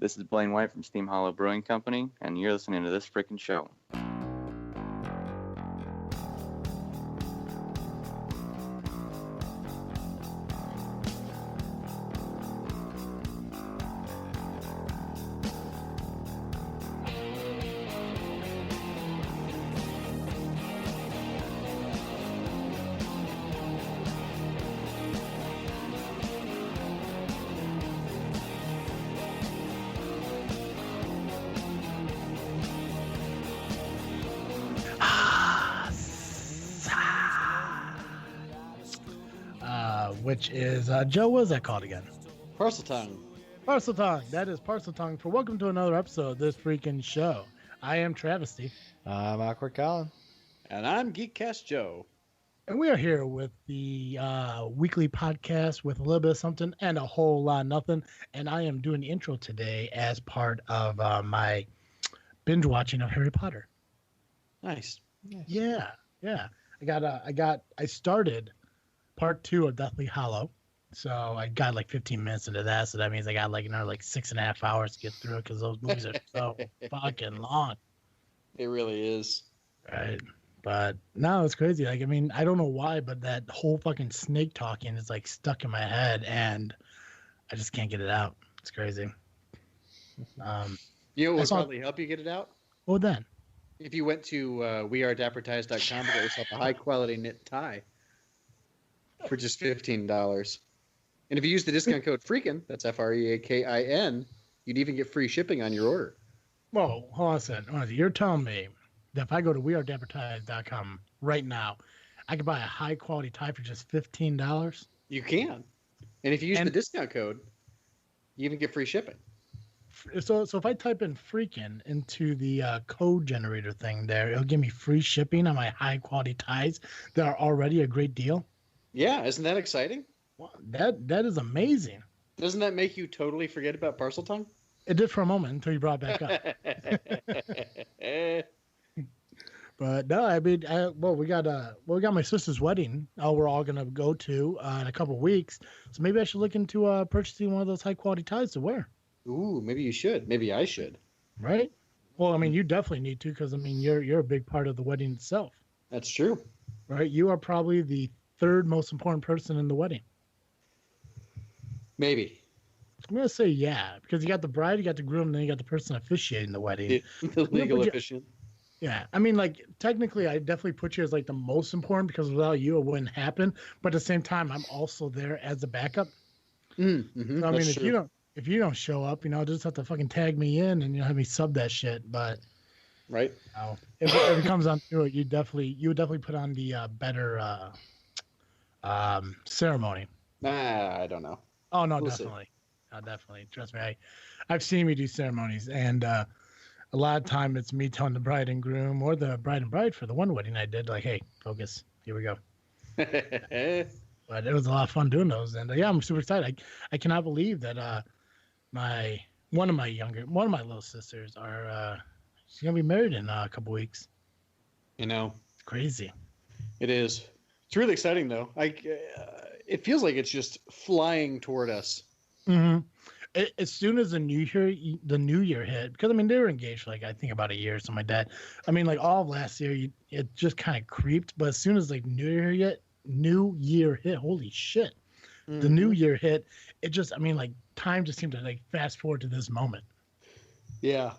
This is Blaine White from Steam Hollow Brewing Company, and you're listening to this frickin' show. Which is, Joe, what is that called again? Parcel Tongue. Parcel Tongue. That is Parcel Tongue. For welcome to another episode of this freaking show. I am Travesty. I'm Awkward Colin. And I'm Geekcast Joe. And we are here with the weekly podcast with a little bit of something and a whole lot of nothing. And I am doing the intro today as part of my binge watching of Harry Potter. Nice. Yeah. I started part 2 of Deathly Hallow. So I got like 15 minutes into that. So that means I got like another like 6.5 hours to get through it because those movies are so fucking long. It really is. Right. But no, it's crazy. Like, I mean, I don't know why, but that whole fucking snake talking is like stuck in my head and I just can't get it out. It's crazy. You know what would probably help you get it out? What then? If you went to weareadvertised.com and got yourself a high quality knit tie for just $15. And if you use the discount code Freakin, that's Freakin, you'd even get free shipping on your order. Whoa, hold on a second. You're telling me that if I go to weareadvertised.com right now, I can buy a high quality tie for just $15? You can. And if you use the discount code, you even get free shipping. So if I type in Freakin into the code generator thing there, it'll give me free shipping on my high quality ties that are already a great deal. Yeah, isn't that exciting? Wow, that is amazing. Doesn't that make you totally forget about Parcel Tongue? It did for a moment until you brought it back up. But no, I mean, we got my sister's wedding. We're all gonna go to in a couple of weeks. So maybe I should look into purchasing one of those high quality ties to wear. Ooh, maybe you should. Maybe I should. Right? Well, I mean, you definitely need to because I mean, you're a big part of the wedding itself. That's true. Right? You are probably the third most important person in the wedding. Maybe. I'm gonna say yeah, because you got the bride, you got the groom, then you got the person officiating the wedding. The legal officiant. Yeah, I mean, like technically, I definitely put you as like the most important because without you, it wouldn't happen. But at the same time, I'm also there as a backup. Mm-hmm, so, I mean, if you don't show up, just have to fucking tag me in and have me sub that shit. But right, if it comes on through it, you would definitely put on the better ceremony. I don't know. Oh no, definitely. Definitely. Trust me. I've seen me do ceremonies, and a lot of time it's me telling the bride and groom or the bride and bride for the one wedding I did, like, hey, focus. Here we go. But it was a lot of fun doing those, and yeah, I'm super excited. I cannot believe that one of my little sisters she's gonna be married in a couple weeks. It's crazy. It is. It's really exciting though. It feels like it's just flying toward us. Mm-hmm. As soon as the new year hit, because I mean they were engaged for like I think about a year or something like that. I mean like all of last year, it just kind of creeped. But as soon as like New Year hit, holy shit, the New Year hit. It just like time just seemed to like fast forward to this moment. Yeah,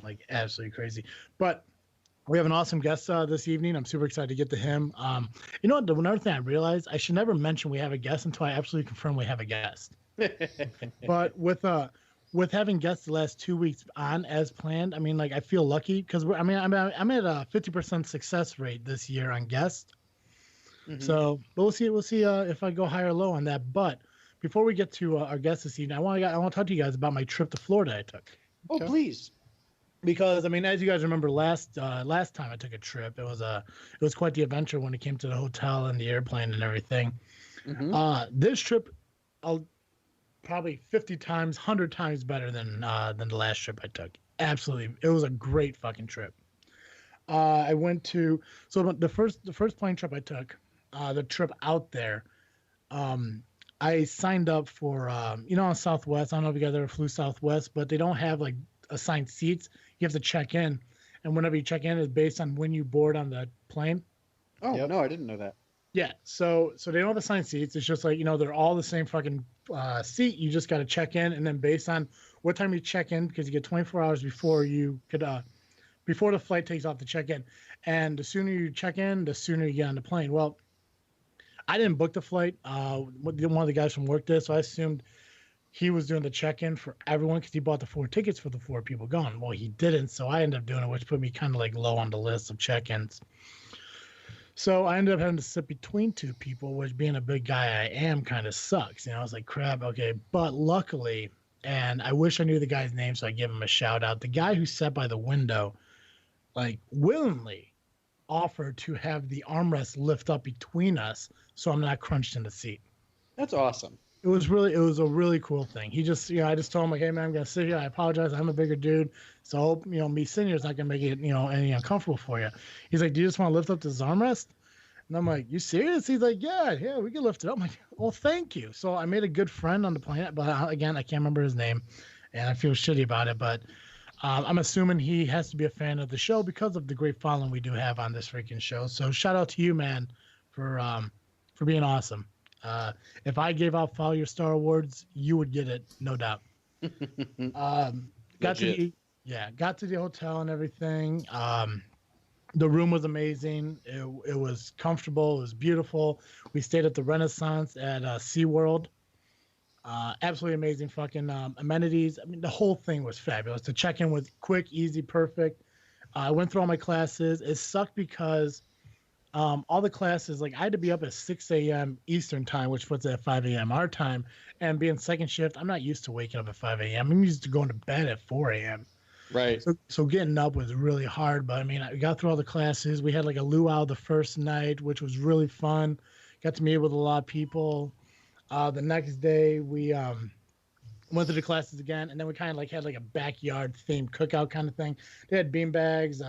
like absolutely crazy. But we have an awesome guest this evening. I'm super excited to get to him. You know what? Another thing I realized, I should never mention we have a guest until I absolutely confirm we have a guest. But with having guests the last 2 weeks on as planned, I mean, like I feel lucky because I'm at a 50% success rate this year on guests. Mm-hmm. So we'll see if I go high or low on that. But before we get to our guest this evening, I want to talk to you guys about my trip to Florida I took. Oh, okay. Please. Because I mean, as you guys remember, last time I took a trip, it was quite the adventure when it came to the hotel and the airplane and everything. Mm-hmm. This trip, I'll probably 50 times, 100 times better than the last trip I took. Absolutely, it was a great fucking trip. I went to the first plane trip I took, the trip out there. I signed up for, on Southwest. I don't know if you guys ever flew Southwest, but they don't have like assigned seats. You have to check in, and whenever you check in, is based on when you board on the plane. Oh no, I didn't know that. Yeah, so they don't have assigned seats. It's just like they're all the same fucking seat. You just got to check in, and then based on what time you check in, because you get 24 hours before you could before the flight takes off to check in, and the sooner you check in, the sooner you get on the plane. Well, I didn't book the flight. One of the guys from work did, so I assumed he was doing the check-in for everyone because he bought the 4 tickets for the 4 people going. Well, he didn't, so I ended up doing it, which put me kind of like low on the list of check-ins. So I ended up having to sit between 2 people, which being a big guy I am kind of sucks. I was like, crap, okay. But luckily, and I wish I knew the guy's name, so I give him a shout out. The guy who sat by the window, like willingly offered to have the armrest lift up between us so I'm not crunched in the seat. That's awesome. It was a really cool thing. He just, I just told him like, hey man, I'm gonna sit here. I apologize. I'm a bigger dude, so me sitting here is not gonna make it, any uncomfortable for you. He's like, do you just want to lift up this armrest? And I'm like, you serious? He's like, yeah, we can lift it up. I'm like, well, thank you. So I made a good friend on the plane, but again, I can't remember his name, and I feel shitty about it. But I'm assuming he has to be a fan of the show because of the great following we do have on this freaking show. So shout out to you, man, for being awesome. If I gave out Follow Your Star Awards, you would get it, no doubt. Got to the hotel and everything. The room was amazing. It was comfortable. It was beautiful. We stayed at the Renaissance at SeaWorld. Absolutely amazing fucking amenities. I mean, the whole thing was fabulous. The check-in was quick, easy, perfect. I went through all my classes. It sucked because all the classes, like I had to be up at 6 a.m. Eastern time, which puts it at 5 a.m. our time. And being second shift, I'm not used to waking up at 5 a.m. I'm used to going to bed at 4 a.m. Right. So getting up was really hard. But I mean, I got through all the classes. We had like a luau the first night, which was really fun. Got to meet with a lot of people. The next day we went through the classes again, and then we kind of like had like a backyard themed cookout kind of thing. They had beanbags,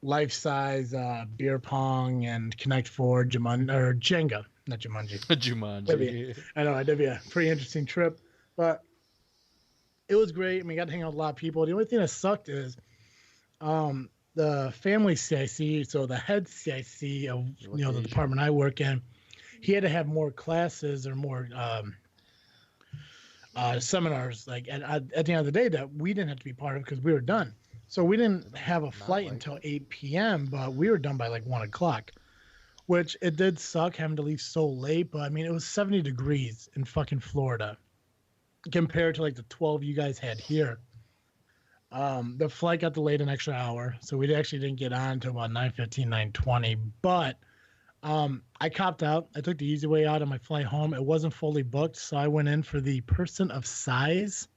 life-size beer pong, and Connect Four, Jenga, not Jumanji. Jumanji. I know, that'd be a pretty interesting trip, but it was great. I mean, got to hang out with a lot of people. The only thing that sucked is the family CIC, so the head CIC of the department I work in, he had to have more classes or more seminars like at the end of the day that we didn't have to be part of because we were done. So we didn't have a flight until 8 p.m., but we were done by like 1 o'clock, which it did suck having to leave so late. But I mean, it was 70 degrees in fucking Florida compared to like the 12 you guys had here. The flight got delayed an extra hour, so we actually didn't get on until about 9:15, 9:20. But I copped out. I took the easy way out on my flight home. It wasn't fully booked, so I went in for the person of size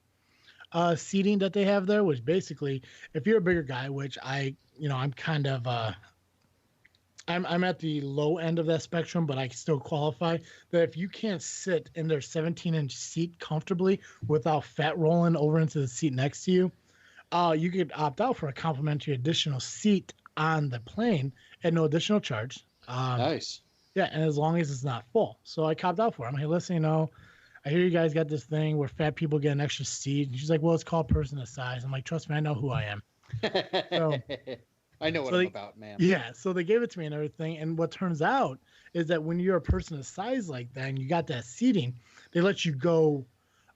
seating that they have there, which basically, if you're a bigger guy, which I'm kind of, I'm at the low end of that spectrum, but I still qualify that if you can't sit in their 17-inch seat comfortably without fat rolling over into the seat next to you, you could opt out for a complimentary additional seat on the plane at no additional charge. Nice. Yeah, and as long as it's not full. So I copped out for it. I'm like, hey, listen, I hear you guys got this thing where fat people get an extra seat. And she's like, well, it's called person of size. I'm like, trust me, I know who I am. So, I know what I'm about, man. Yeah, so they gave it to me and everything. And what turns out is that when you're a person of size like that and you got that seating, they let you go.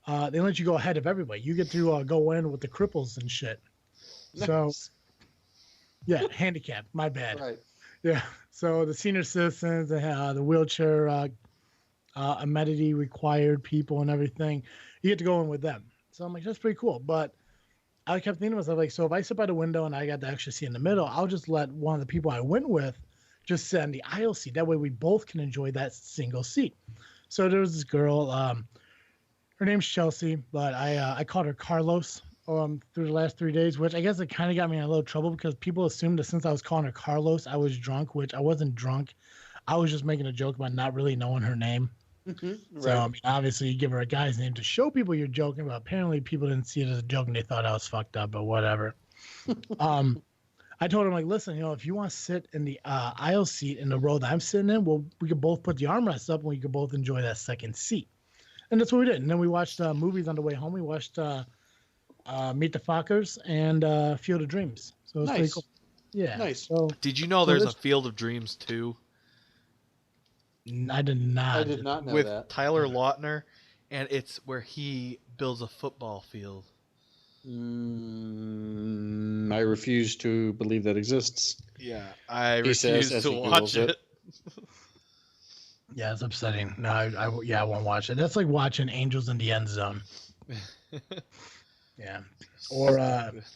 They let you go ahead of everybody. You get to go in with the cripples and shit. Nice. So, yeah, handicap. My bad. Right. Yeah. So the senior citizens, the wheelchair amenity required people and everything, you get to go in with them. So I'm like, that's pretty cool. But I kept thinking to myself, like, so if I sit by the window and I got the extra seat in the middle, I'll just let one of the people I went with just sit on the aisle seat. That way we both can enjoy that single seat. So there was this girl, her name's Chelsea, but I called her Carlos through the last 3 days, which I guess it kind of got me in a little trouble because people assumed that since I was calling her Carlos, I was drunk, which I wasn't drunk. I was just making a joke about not really knowing her name. Right. So, I mean, obviously, you give her a guy's name to show people you're joking, but apparently people didn't see it as a joke and they thought I was fucked up, but whatever. I I told him, like, listen, if you want to sit in the aisle seat in the row that I'm sitting in, we could both put the armrests up and we could both enjoy that second seat. And that's what we did. And then we watched movies on the way home. We watched Meet the Fockers and Field of Dreams. So it was pretty cool. Yeah. Nice. So, Did you know there's a Field of Dreams 2? I did not. I did not know with that. Tyler Lautner, and it's where he builds a football field. I refuse to believe that exists. Yeah, I He refuse says as to he watch Googles it. Yeah, it's upsetting. No, I won't watch it. That's like watching Angels in the End Zone. Yeah. Or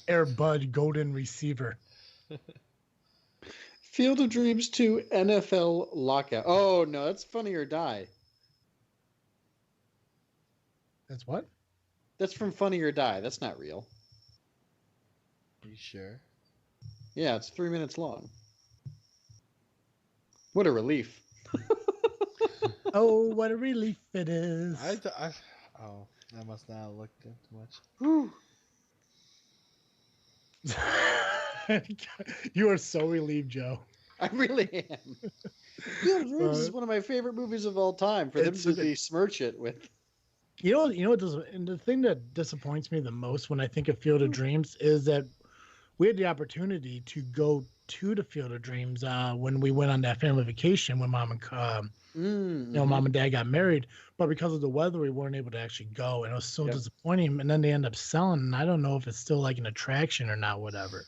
Air Bud Golden Receiver. Field of Dreams 2 NFL Lockout. Oh, no, that's Funny or Die. That's what? That's from Funny or Die. That's not real. Are you sure? Yeah, it's 3 minutes long. What a relief. Oh, what a relief it is. I must not have looked into much. Whew. You are so relieved, Joe. I really am. Field of Dreams is one of my favorite movies of all time. For them to besmirch it with. You know what does, and the thing that disappoints me the most when I think of Field of Dreams is that we had the opportunity to go to the Field of Dreams when we went on that family vacation when mom and mom and dad got married, but because of the weather we weren't able to actually go, and it was so disappointing. And then they end up selling, and I don't know if it's still like an attraction or not, whatever.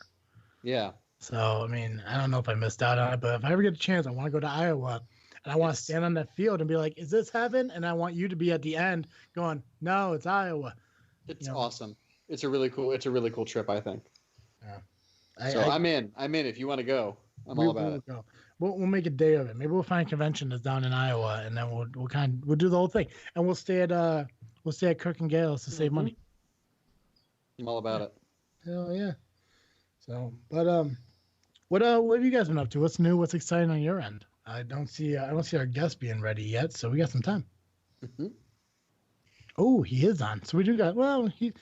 Yeah. So I mean, I don't know if I missed out on it, but if I ever get a chance, I want to go to Iowa. And I want to stand on that field and be like, is this heaven? And I want you to be at the end going, no, it's Iowa. It's awesome. It's a really cool trip, I think. Yeah. I'm in if you want to go. I'm all about it. Go. We'll make a day of it. Maybe we'll find a convention that's down in Iowa, and then we'll do the whole thing. And we'll stay at Kirk and Gales to save money. I'm all about it. Hell yeah. So, but what have you guys been up to? What's new? What's exciting on your end? I don't see our guest being ready yet, so we got some time. Mm-hmm. Oh, he is on. So we do got. Well, he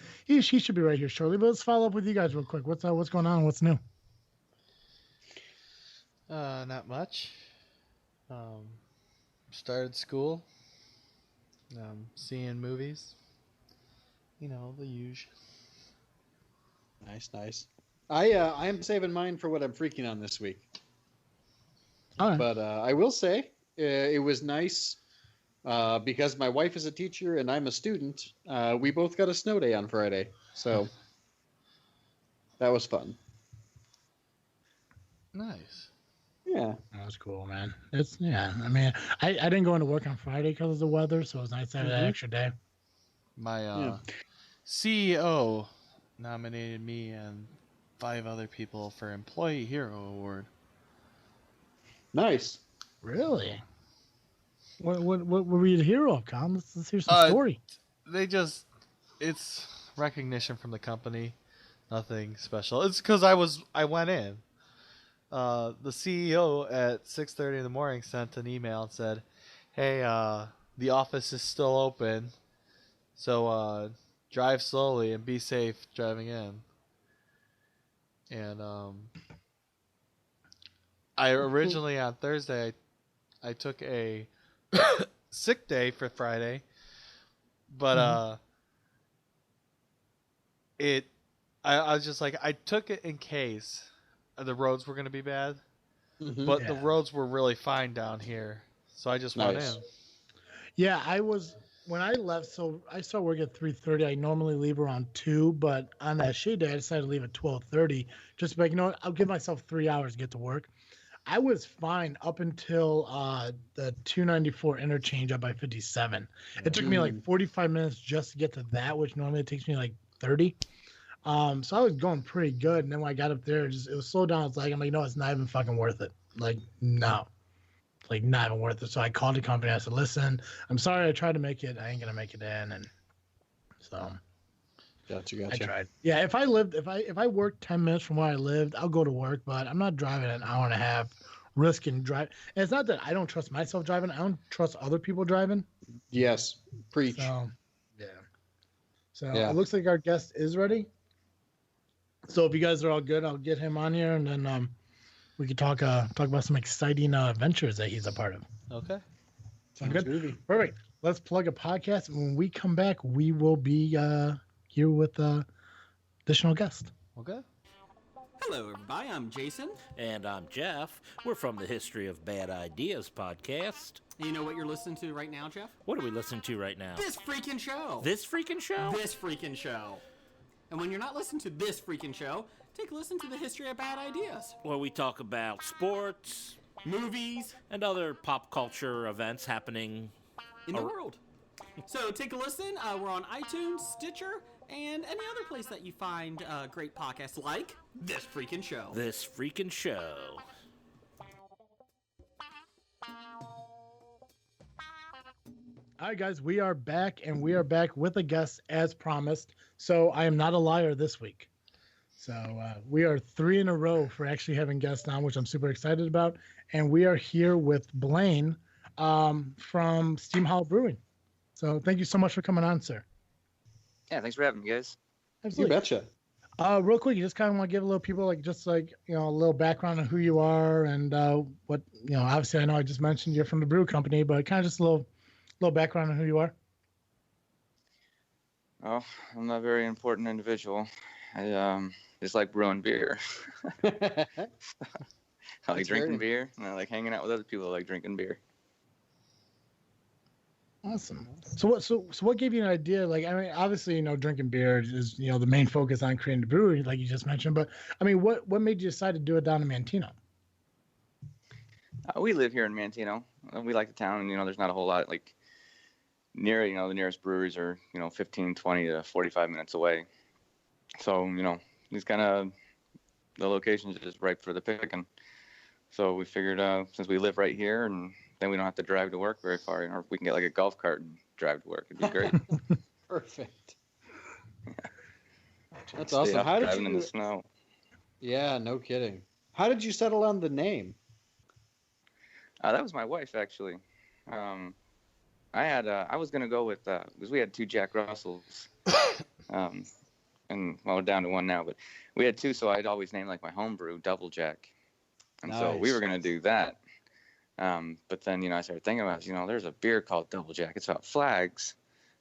should be right here shortly. But let's follow up with you guys real quick. What's going on? What's new? Not much. Started school. Seeing movies. You know, the usual. Nice. I am saving mine for what I'm freaking on this week. All right. But I will say it was nice because my wife is a teacher and I'm a student. We both got a snow day on Friday, so that was fun. Nice. Yeah, that was cool, man. I mean, I didn't go into work on Friday because of the weather, so it was nice to have that extra day. My CEO nominated me and 5 other people for Employee Hero Award. Nice. Really? What were you the hero of, Colin? Let's hear some story. It's recognition from the company. Nothing special. It's because I went in. The CEO at 6:30 in the morning sent an email and said, "Hey, the office is still open, so drive slowly and be safe driving in." And I originally on Thursday I took a sick day for Friday, but I was just like, I took it in case the roads were going to be bad, but the roads were really fine down here, so I just went in. Yeah, when I left, so I start work at 3:30. I normally leave around 2, but on that shade day, I decided to leave at 12:30. Just like, I'll give myself 3 hours to get to work. I was fine up until the 294 interchange up by 57. It took me like 45 minutes just to get to that, which normally it takes me like 30. So I was going pretty good, and then when I got up there, it was slowed down. I'm like, no, it's not even fucking worth it. Like, no. Like, not even worth it. So I called the company. I said, listen, I'm sorry I tried to make it. I ain't going to make it in. And so Gotcha. I tried. Yeah, if I worked 10 minutes from where I lived, I'll go to work, but I'm not driving an hour and a half, risking drive. And it's not that I don't trust myself driving. I don't trust other people driving. Yes. Preach. So, yeah. So it looks like our guest is ready. So if you guys are all good, I'll get him on here, and then we could talk about some exciting ventures that he's a part of. Okay. Sound good? Perfect. Let's plug a podcast. And when we come back, we will be here with additional guest. Okay. Hello, everybody. I'm Jason. And I'm Jeff. We're from the History of Bad Ideas podcast. You know what you're listening to right now, Jeff? What are we listening to right now? This freaking show. This freaking show? This freaking show. And when you're not listening to this freaking show, take a listen to the History of Bad Ideas. Where we talk about sports, movies, and other pop culture events happening in the world. So take a listen. We're on iTunes, Stitcher, and any other place that you find great podcasts like This Freaking Show. This freaking show. All right, guys, we are back, and we are back with a guest as promised. So I am not a liar this week. So we are 3 in a row for actually having guests on, which I'm super excited about. And we are here with Blaine from Steam Hollow Brewing. So thank you so much for coming on, sir. Yeah, thanks for having me, guys. Absolutely. You betcha. Real quick, you just kind of want to give a little people a little background on who you are and what, obviously I know I just mentioned you're from the brew company, but kind of just a little background on who you are. Oh, I'm not a very important individual. I just like brewing beer. I like drinking beer, and I like hanging out with other people who like drinking beer. Awesome. So what gave you an idea? Like, I mean, obviously, drinking beer is, the main focus on creating the brewery, like you just mentioned. But I mean, what made you decide to do it down in Manteno? We live here in Manteno. We like the town, and there's not a whole lot like near. The nearest breweries are 15, 20 to 45 minutes away. So these kind of the locations are just ripe for the picking. So we figured since we live right here and then we don't have to drive to work very far, or if we can get like a golf cart and drive to work, it'd be great. Perfect. That's awesome. How did you? In the snow. Yeah, no kidding. How did you settle on the name? That was my wife, actually. I was gonna go with because we had 2 Jack Russells, and we're down to 1 now, but we had 2, so I'd always name like my home brew Double Jack, and so we were gonna do that. But then, I started thinking about, there's a beer called Double Jack. It's about flags,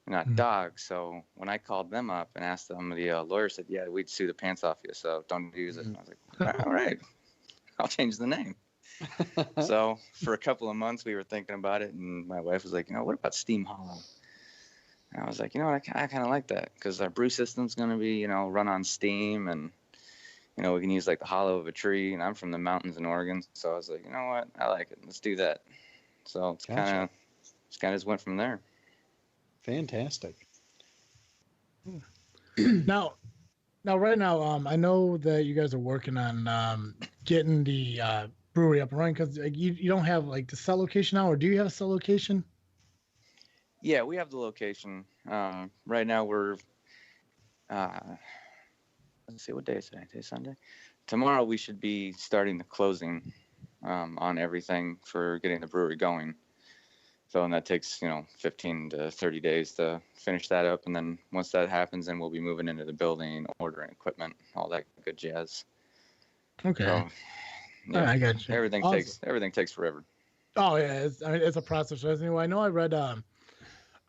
not dogs. So when I called them up and asked them, the lawyer said, yeah, we'd sue the pants off you, so don't use it. And I was like, all right, I'll change the name. So for a couple of months, we were thinking about it, and my wife was like, what about Steam Hollow? And I was like, I kind of like that because our brew system's going to be, run on steam, and we can use like the hollow of a tree, and I'm from the mountains in Oregon, so I was like, you know what, I like it. Let's do that. So it's kind of just went from there. Fantastic. Now, right now, I know that you guys are working on getting the brewery up and running because you don't have like the cell location now, or do you have a cell location? Yeah, we have the location. Right now we're. Let's see, what day is today? Today's Sunday. Tomorrow we should be starting the closing on everything for getting the brewery going. So, and that takes, 15 to 30 days to finish that up. And then once that happens, then we'll be moving into the building, ordering equipment, all that good jazz. Okay. So, yeah, I got you. Everything takes forever. Oh yeah, it's a process. Anyway, I know I read a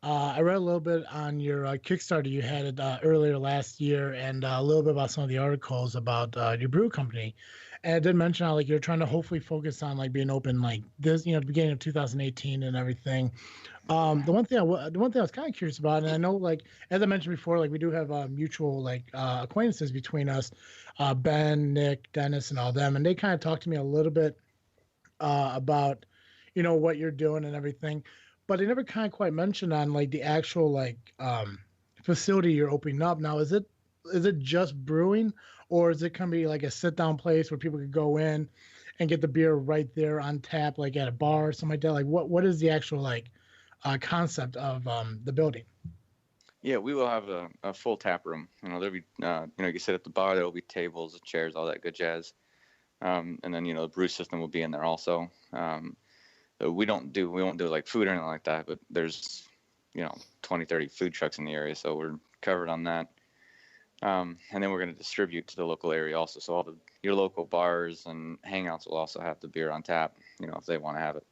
little bit on your Kickstarter you had it earlier last year, and a little bit about some of the articles about your brew company. And it did mention how like you're trying to hopefully focus on like being open like this, the beginning of 2018 and everything. The one thing I was kind of curious about, and I know like as I mentioned before, like we do have mutual like acquaintances between us, Ben, Nick, Dennis, and all them, and they kind of talked to me a little bit about what you're doing and everything. But they never kind of quite mentioned on like the actual like facility you're opening up. Now, is it just brewing, or is it gonna be like a sit down place where people could go in and get the beer right there on tap, like at a bar or something like that? Like what is the actual like concept of the building? Yeah, we will have a full tap room. There'll be you can sit at the bar. There'll be tables, chairs, all that good jazz. And then the brew system will be in there also. We won't do like food or anything like that, but there's 20, 30 food trucks in the area, so we're covered on that. And then we're going to distribute to the local area also. So your local bars and hangouts will also have the beer on tap, if they want to have it.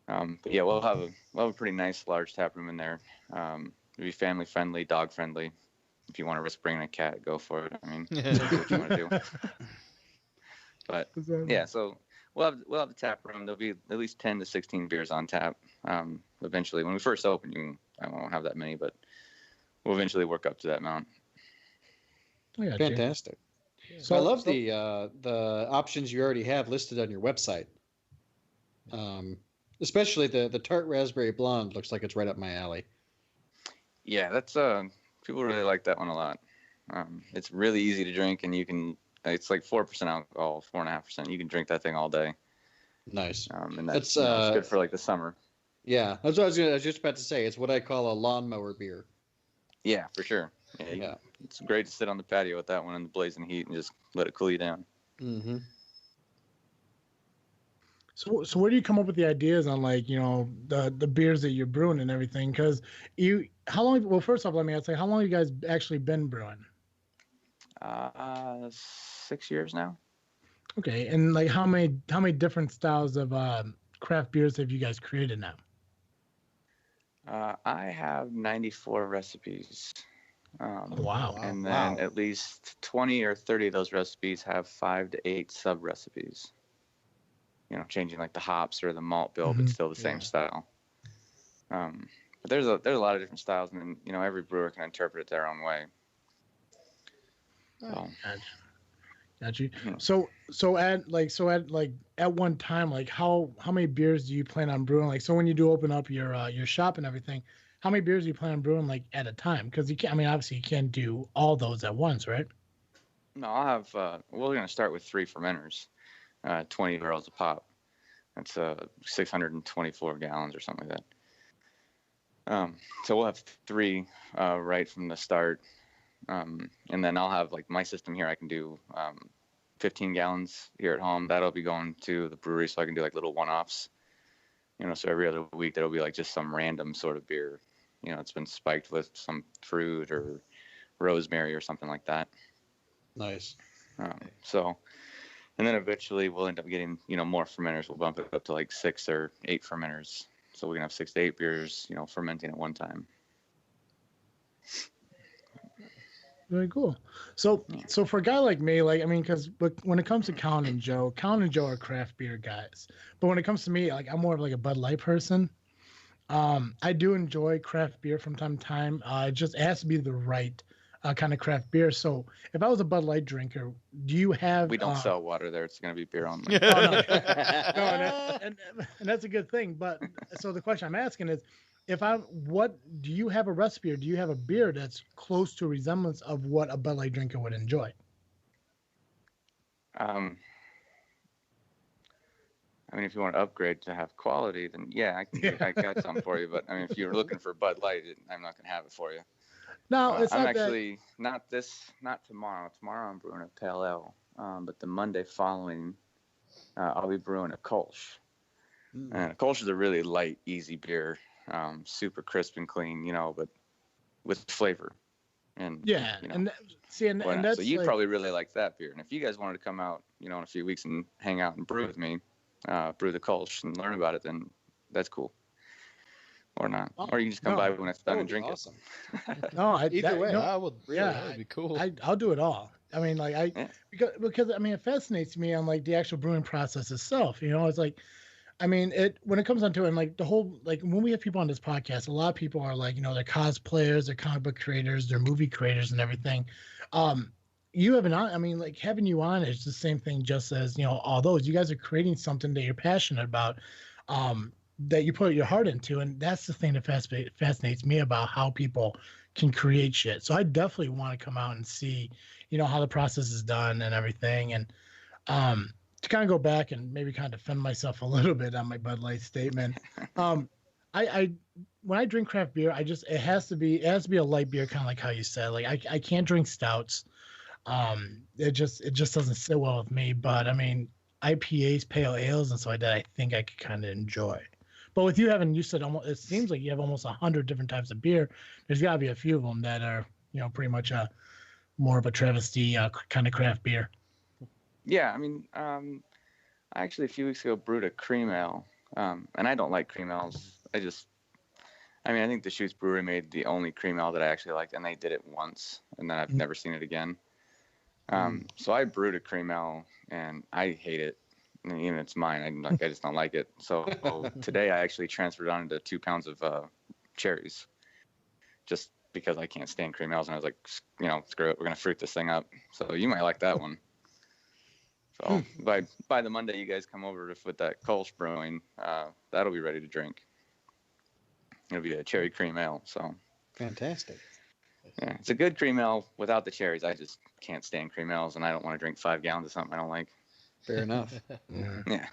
But yeah, we'll have a pretty nice large tap room in there. It'll be family friendly, dog friendly. If you want to risk bringing a cat, go for it. I mean, do what you want to do. But yeah, so we'll have the tap room. There'll be at least 10 to 16 beers on tap. Eventually, when we first open, I won't have that many, but we'll eventually work up to that amount. Fantastic. So I love the options you already have listed on your website. Especially the tart raspberry blonde looks like it's right up my alley. Yeah, that's people really like that one a lot. It's really easy to drink, and it's like 4% alcohol, 4.5%. You can drink that thing all day. Nice. And that's it's good for like the summer. Yeah, that's what I was just about to say. It's what I call a lawnmower beer. Yeah, for sure. Yeah. It's great to sit on the patio with that one in the blazing heat and just let it cool you down. Mm-hmm. So where do you come up with the ideas on the beers that you're brewing and everything? Because how long? Well, first off, let me ask, how long have you guys actually been brewing? 6 years now. Okay, and how many different styles of craft beers have you guys created now? I have 94 recipes. Wow. And then at least 20 or 30 of those recipes have 5 to 8 sub recipes. Changing like the hops or the malt bill, but still the same style. But there's a lot of different styles, and every brewer can interpret it their own way. So. Got you. So at one time, how many beers do you plan on brewing? So when you do open up your shop and everything, how many beers do you plan on brewing at a time? Because obviously you can't do all those at once, right? No, I'll have. We're going to start with 3 fermenters. 20 barrels a pop. That's 624 gallons or something like that. So we'll have 3 right from the start. And then I'll have my system here. I can do 15 gallons here at home. That'll be going to the brewery, so I can do little one-offs. So every other week that'll be just some random sort of beer. It's been spiked with some fruit or rosemary or something like that. Nice. And then eventually we'll end up getting, more fermenters. We'll bump it up to 6 or 8 fermenters. So we can have 6 to 8 beers, fermenting at one time. Very cool. So for a guy like me, because when it comes to Colin and Joe are craft beer guys. But when it comes to me, I'm more of a Bud Light person. I do enjoy craft beer from time to time. It has to be the right kind of craft beer. So if I was a Bud Light drinker, do you have? We don't sell water there. It's going to be beer only. And that's a good thing. But so the question I'm asking is, do you have a recipe or do you have a beer that's close to a resemblance of what a Bud Light drinker would enjoy? If you want to upgrade to have quality, then yeah, I got some for you. But if you're looking for Bud Light, I'm not going to have it for you. No, it's I'm not actually not tomorrow. Tomorrow I'm brewing a pale ale. But the Monday following, I'll be brewing a Kolsch. And a Kolsch is a really light, easy beer, super crisp and clean, but with flavor. And and that's so you'd probably really like that beer. And if you guys wanted to come out, in a few weeks and hang out and brew with me, brew the Kolsch and learn about it, then that's cool. Or not, or you can just come by when it's done and drink awesome. it. Either way, I would. Yeah, that would be cool. I'll do it all. Because it fascinates me on the actual brewing process itself. It's when it comes down to it, and the whole when we have people on this podcast, a lot of people are they're cosplayers, they're comic book creators, they're movie creators, and everything. You have having you on is the same thing, just as all those. You guys are creating something that you're passionate about. That you put your heart into, and that's the thing that fascinates me about how people can create shit. So I definitely want to come out and see, how the process is done and everything. And to kind of go back and maybe kind of defend myself a little bit on my Bud Light statement, I when I drink craft beer, it has to be a light beer, kind of like how you said. I can't drink stouts. It just doesn't sit well with me. But IPAs, pale ales, and so like that, I think I could kind of enjoy. But with you said it seems like you have almost 100 different types of beer. There's got to be a few of them that are, pretty much more of a travesty kind of craft beer. Yeah, I mean, I actually a few weeks ago brewed a cream ale, and I don't like cream ales. I think the Shoots Brewery made the only cream ale that I actually liked, and they did it once, and then I've never seen it again. So I brewed a cream ale, and I hate it. I mean, even it's mine. I just don't like it. So today I actually transferred on to 2 pounds of cherries, just because I can't stand cream ales, and I was like, screw it, we're gonna fruit this thing up. So you might like that one. So by the Monday you guys come over with that Kolsch Brewing, that'll be ready to drink. It'll be a cherry cream ale. So fantastic. Yeah, it's a good cream ale without the cherries. I just can't stand cream ales, and I don't want to drink 5 gallons of something I don't like. Fair enough. Yeah.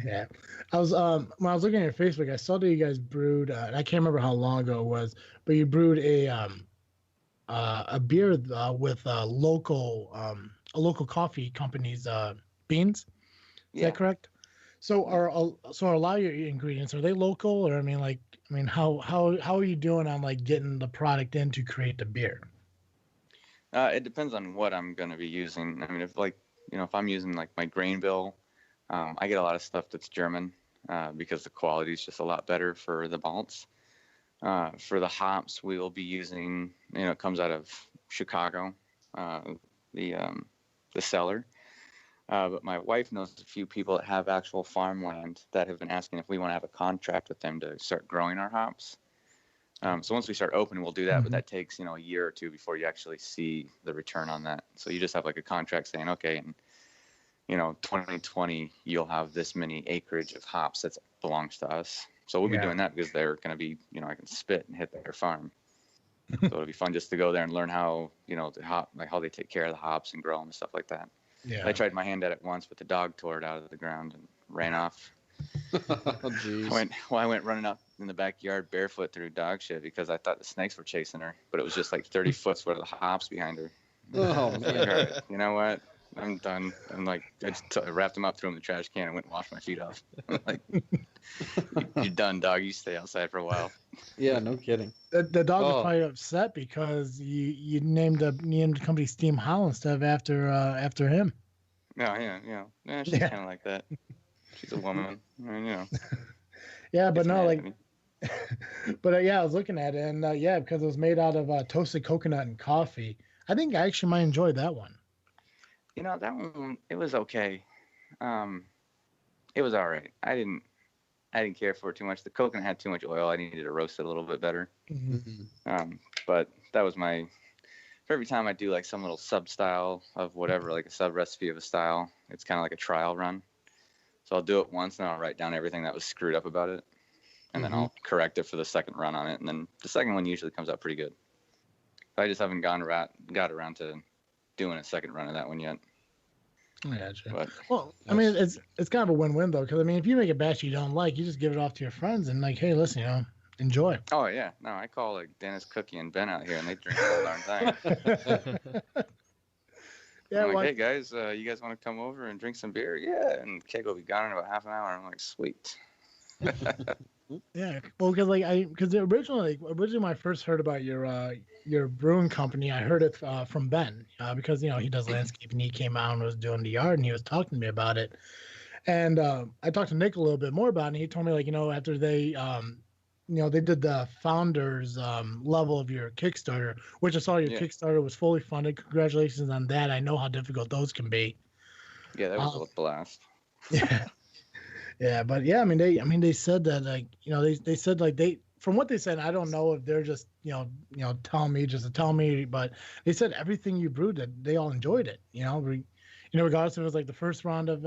Yeah, I was when I was looking at your Facebook, I saw that you guys brewed, and I can't remember how long ago it was, but you brewed a beer with a local coffee company's beans. Is that correct? So are a lot of your ingredients, are they local, or how are you doing on like getting the product in to create the beer? It depends on what I'm going to be using. I mean, if I'm using like my grain bill, I get a lot of stuff that's German because the quality is just a lot better for the malts. For the hops, we will be using, it comes out of Chicago, the cellar. But my wife knows a few people that have actual farmland that have been asking if we want to have a contract with them to start growing our hops. So once we start opening, we'll do that, but that takes, a year or two before you actually see the return on that. So you just have like a contract saying, okay, in 2020, you'll have this many acreage of hops that belongs to us. So we'll be doing that because they're going to be, I can spit and hit their farm. So it'll be fun just to go there and learn how, the hop, like how they take care of the hops and grow them and stuff like that. Yeah. I tried my hand at it once, but the dog tore it out of the ground and ran off. Oh, geez. I went running up in the backyard barefoot through dog shit because I thought the snakes were chasing her, but it was just like 30 foot worth of hops behind her. Oh, man. Like, all right, you know what? I'm done. I'm like, I wrapped them up, threw them in the trash can, and went and washed my feet off. I'm like, you're done, dog. You stay outside for a while. Yeah, no kidding. The dog was probably upset because you named the company Steam Hollow instead of after him. No, yeah, she's kind of like that. She's a woman, Yeah, but no, like, but I was looking at it, and because it was made out of toasted coconut and coffee. I think I actually might enjoy that one. That one, it was okay. It was all right. I didn't care for it too much. The coconut had too much oil. I needed to roast it a little bit better. Mm-hmm. But that was for every time I do like some little sub style of whatever, like a sub recipe of a style, it's kind of like a trial run. So I'll do it once and I'll write down everything that was screwed up about it. And then I'll correct it for the second run on it. And then the second one usually comes out pretty good. I just haven't got around to doing a second run of that one yet. Gotcha. Well, I mean, it's kind of a win-win though, because I mean, if you make a batch you don't like, you just give it off to your friends and like, hey, listen, enjoy. Oh yeah, no, I call like Dennis, Cookie, and Ben out here, and they drink the whole darn thing. Yeah, I'm like, hey guys, you guys want to come over and drink some beer? Yeah, and keg will be gone in about half an hour. I'm like, sweet. Yeah, well, because originally when I first heard about your brewing company, I heard it from Ben because he does landscaping. He came out and was doing the yard, and he was talking to me about it. And I talked to Nick a little bit more about it, and he told me after they they did the founders level of your Kickstarter, which I saw your Kickstarter was fully funded. Congratulations on that. I know how difficult those can be. Yeah, that was a blast. Yeah. Yeah, but they said that they said from what they said, I don't know if they're just telling me just to tell me, but they said everything you brewed that they all enjoyed it. Regardless if it was like the first round of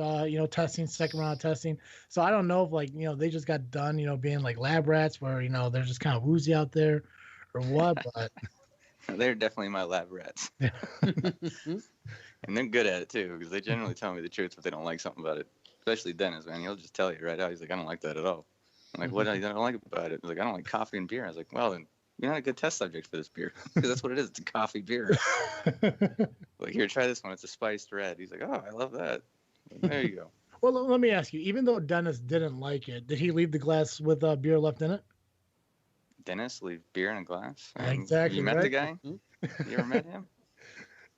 testing, second round of testing. So I don't know if they just got done being like lab rats where they're just kind of woozy out there or what, but they're definitely my lab rats. And they're good at it too because they generally tell me the truth if they don't like something about it. Especially Dennis, man. He'll just tell you right out. He's like, I don't like that at all. I'm like, what do you don't like about it? He's like, I don't like coffee and beer. I was like, well, then you're not a good test subject for this beer. Because that's what it is. It's a coffee beer. Like, here, try this one. It's a spiced red. He's like, oh, I love that. Like, there you go. Well, let me ask you. Even though Dennis didn't like it, did he leave the glass with beer left in it? Dennis leave beer in a glass? Exactly. You met the guy? You ever met him?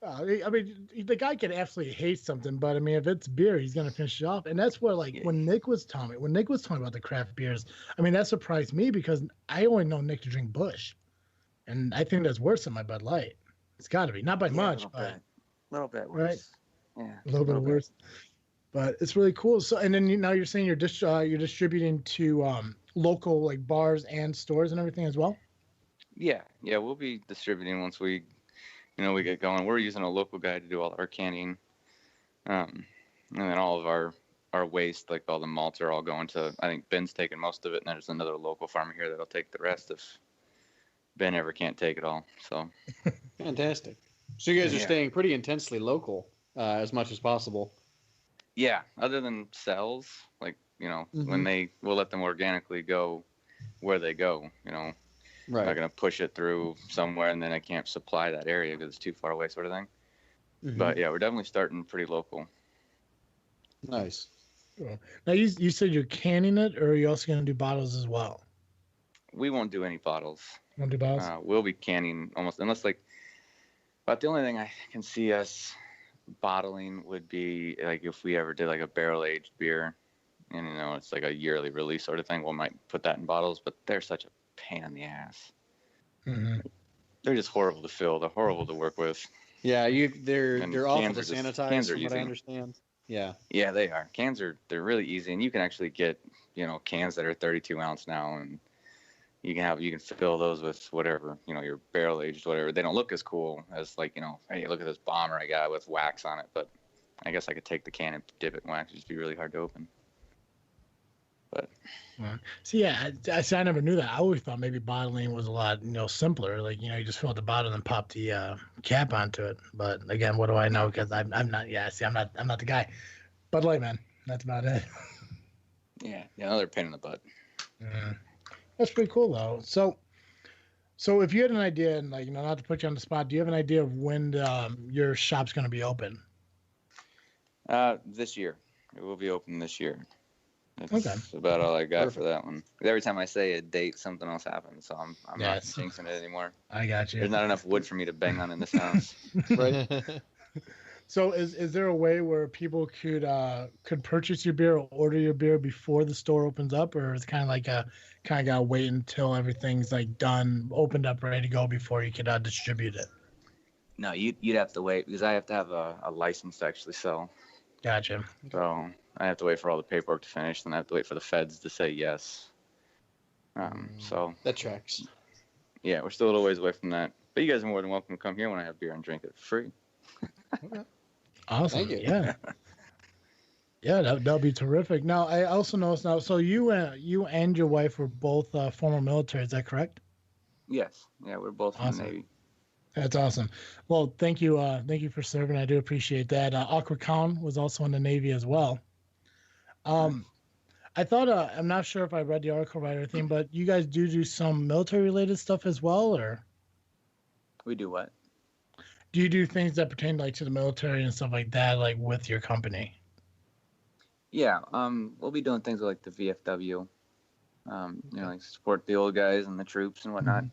I mean, the guy can absolutely hate something, but I mean, if it's beer, he's gonna finish it off. And that's what, like, when Nick was telling about the craft beers, I mean, that surprised me because I only know Nick to drink Bush, and I think that's worse than my Bud Light. It's got to be, not by much, but a little bit worse. Right? Yeah, a little bit worse. But it's really cool. So, and then now you're saying you're distributing to local like bars and stores and everything as well. Yeah, we'll be distributing once we get going. We're using a local guy to do all our canning, and then all of our waste, like all the malts, are all going to. I think Ben's taking most of it, and there's another local farmer here that'll take the rest if Ben ever can't take it all. So fantastic. So you guys are staying pretty intensely local, as much as possible. Yeah, other than cells, like when we'll let them organically go where they go. Right. I'm not gonna push it through somewhere and then I can't supply that area because it's too far away, sort of thing. But yeah, we're definitely starting pretty local. Nice. Cool. Now you said you're canning it, or are you also gonna do bottles as well? We won't do any bottles. Won't do bottles. We'll be canning almost, unless but the only thing I can see us bottling would be like if we ever did like a barrel aged beer, and it's like a yearly release sort of thing. We might put that in bottles, but they're such a pain in the ass. They're just horrible to fill. They're horrible to work with. Yeah, they're awful to sanitize. Cans from what I understand. Yeah, they are. They're really easy, and you can actually get cans that are 32 ounce now, and you can fill those with whatever, your barrel aged whatever. They don't look as cool as hey, look at this bomber I got with wax on it, but I guess I could take the can and dip it in wax. It'd just be really hard to open. But see, I never knew that. I always thought maybe bottling was a lot simpler. Like you just fill out the bottle and pop the cap onto it. But again, what do I know? Because I'm not. Yeah, see, I'm not the guy. Bud Light, man. That's about it. Yeah, another pain in the butt. That's pretty cool though. So if you had an idea, and not to put you on the spot, do you have an idea of when your shop's going to be open? This year. It will be open this year. That's about all I got for that one. Every time I say a date, something else happens, so I'm not jinxing it anymore. I got you. There's not enough wood for me to bang on in this house. Right. So is there a way where people could purchase your beer or order your beer before the store opens up, or is it kind of gotta wait until everything's like done, opened up, ready to go before you could distribute it? No, you'd have to wait because I have to have a license to actually sell. Gotcha. So I have to wait for all the paperwork to finish, then I have to wait for the feds to say yes. So that tracks. Yeah, we're still a little ways away from that. But you guys are more than welcome to come here when I have beer and drink it for free. Okay. Awesome. Thank you. Yeah. Yeah, that'll be terrific. Now, I also noticed now. So you and your wife were both former military. Is that correct? Yes. Yeah, we're both in the Navy. That's awesome. Well, thank you for serving. I do appreciate that. Awkward Colin was also in the Navy as well. I thought I'm not sure if I read the article right or anything, but you guys do some military related stuff as well, or? We do what? Do you do things that pertain to the military and stuff like that, like with your company? Yeah, we'll be doing things like the VFW, like support the old guys and the troops and whatnot.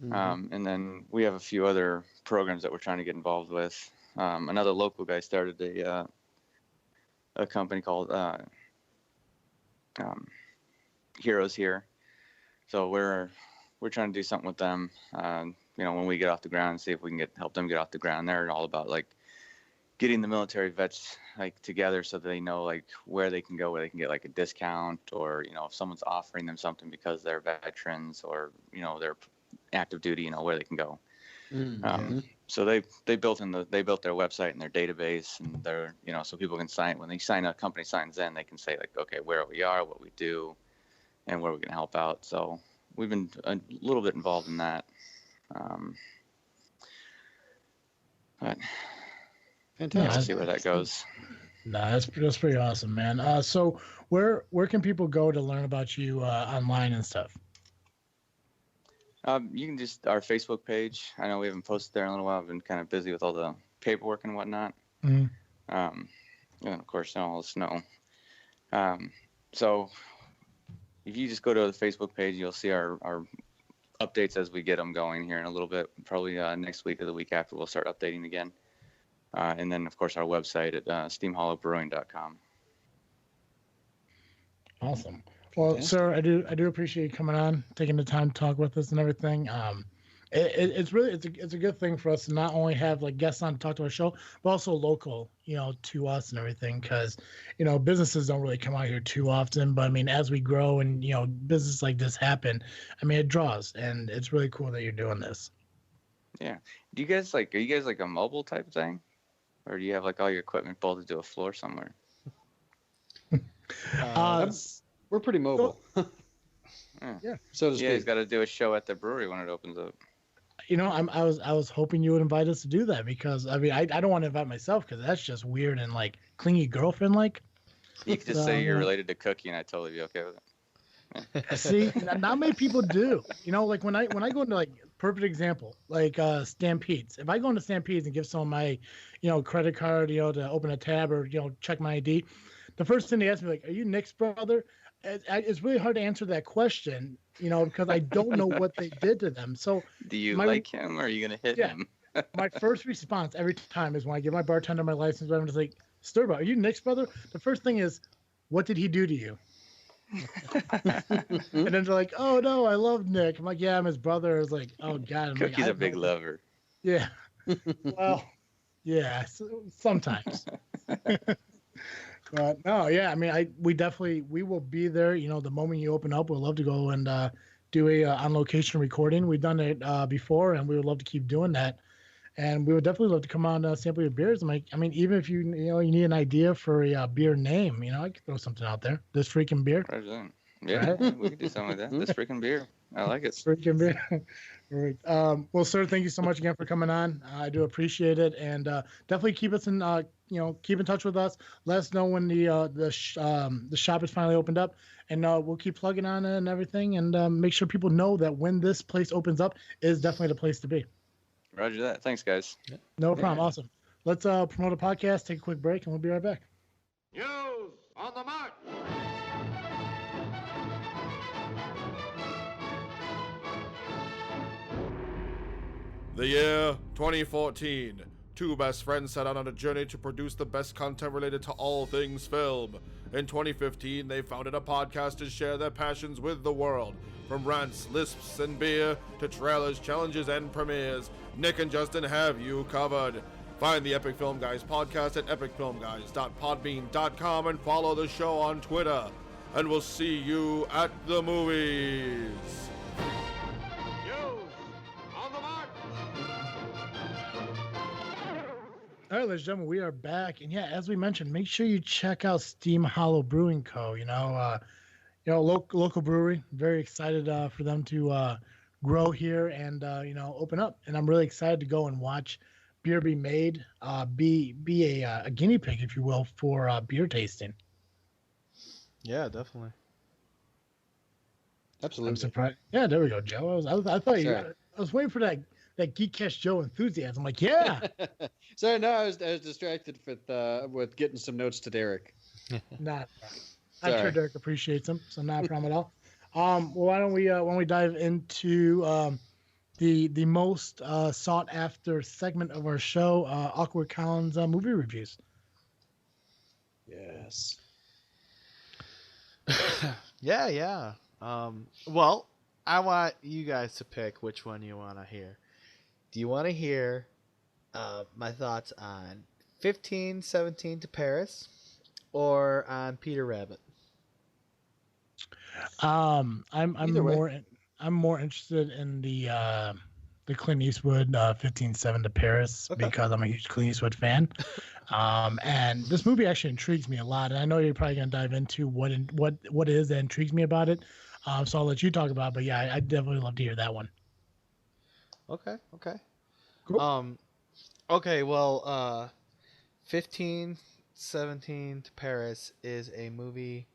And then we have a few other programs that we're trying to get involved with. Another local guy started a company called Heroes Here. So we're trying to do something with them. When we get off the ground, see if we can help them get off the ground. They're all about getting the military vets together so that they know where they can go, where they can get a discount, or if someone's offering them something because they're veterans or they're active duty, where they can go. So they built their website and their database, and they're so people can sign when a company signs in, they can say okay, where we are, what we do, and where we can help out. So we've been a little bit involved in that. But fantastic. We'll see where that goes. That's pretty awesome, man. So where can people go to learn about you online and stuff? You can just our Facebook page. I know we haven't posted there in a little while. I've been kind of busy with all the paperwork and whatnot. And of course, all the snow. So if you just go to the Facebook page, you'll see our updates as we get them going here in a little bit. Probably next week or the week after, we'll start updating again. And then, of course, our website at steamhollowbrewing.com. Awesome. Well, sir, I do appreciate you coming on, taking the time to talk with us and everything. It's really it's a good thing for us to not only have like guests on to talk to our show, but also local, to us and everything, because businesses don't really come out here too often. But I mean, as we grow and business like this happen, I mean, it draws, and it's really cool that you're doing this. Yeah. Are you guys like a mobile type thing, or do you have like all your equipment bolted to a floor somewhere? We're pretty mobile. Yeah. So to speak. Yeah, he's got to do a show at the brewery when it opens up. I was hoping you would invite us to do that, because I mean I don't want to invite myself, because that's just weird and like clingy girlfriend like. You could just say you're related to Cookie, and I'd totally be okay with it. See, not many people do. Like when I go into, like, perfect example, like Stampedes. If I go into Stampedes and give someone my credit card to open a tab or check my ID, the first thing they ask me, like, are you Nick's brother? It's really hard to answer that question, because I don't know what they did to them. So, do you like him, or are you gonna hit him? My first response every time is when I give my bartender my license, I'm just like, Sturba, are you Nick's brother? The first thing is, what did he do to you? And then they're like, oh no, I love Nick. I'm like, yeah, I'm his brother. I was like, oh god. Cookie's a big lover. Yeah. Well, yeah, sometimes. But no, yeah, I mean, we will be there. The moment you open up, we'd love to go and do a on location recording. We've done it before, and we would love to keep doing that. And we would definitely love to come on sample your beers. I mean, even if you need an idea for a beer name, I could throw something out there. This freaking beer. Yeah, right? We could do something like that. This freaking beer. I like it. Freaking beer. Right. Well, sir, thank you so much again for coming on. I do appreciate it, and definitely keep us in. Keep in touch with us. Let us know when the shop is finally opened up, and we'll keep plugging on it and everything, and make sure people know that when this place opens up, is definitely the place to be. Roger that. Thanks, guys. No problem. Awesome. Let's promote a podcast. Take a quick break, and we'll be right back. News on the mark. The year 2014. Two best friends set out on a journey to produce the best content related to all things film. In 2015, they founded a podcast to share their passions with the world. From rants, lisps, and beer to trailers, challenges, and premieres, Nick and Justin have you covered. Find the Epic Film Guys podcast at epicfilmguys.podbean.com and follow the show on Twitter. And we'll see you at the movies. All right, ladies and gentlemen, we are back, and yeah, as we mentioned, make sure you check out Steam Hollow Brewing Co. Local brewery. Very excited for them to grow here and open up. And I'm really excited to go and watch beer be made, be a guinea pig, if you will, for beer tasting. Yeah, definitely. Absolutely. I'm surprised. Yeah, there we go, Joe. I thought I was waiting for that Geek Cash Joe enthusiasm. I'm like, yeah. Sorry, no, I was distracted with getting some notes to Derek. I'm sure Derek appreciates them, so not a problem at all. Well, why don't we dive into the most sought after segment of our show, Awkward Colin's movie reviews. Yes. Yeah. Well, I want you guys to pick which one you want to hear. Do you want to hear my thoughts on 1517 to Paris or on Peter Rabbit? I'm more interested in the Clint Eastwood 15/7 to Paris, because I'm a huge Clint Eastwood fan. And this movie actually intrigues me a lot. And I know you're probably gonna dive into what it is that intrigues me about it. So I'll let you talk about it, but yeah, I definitely love to hear that one. Okay. Cool. Okay, well, 1517 to Paris is a movie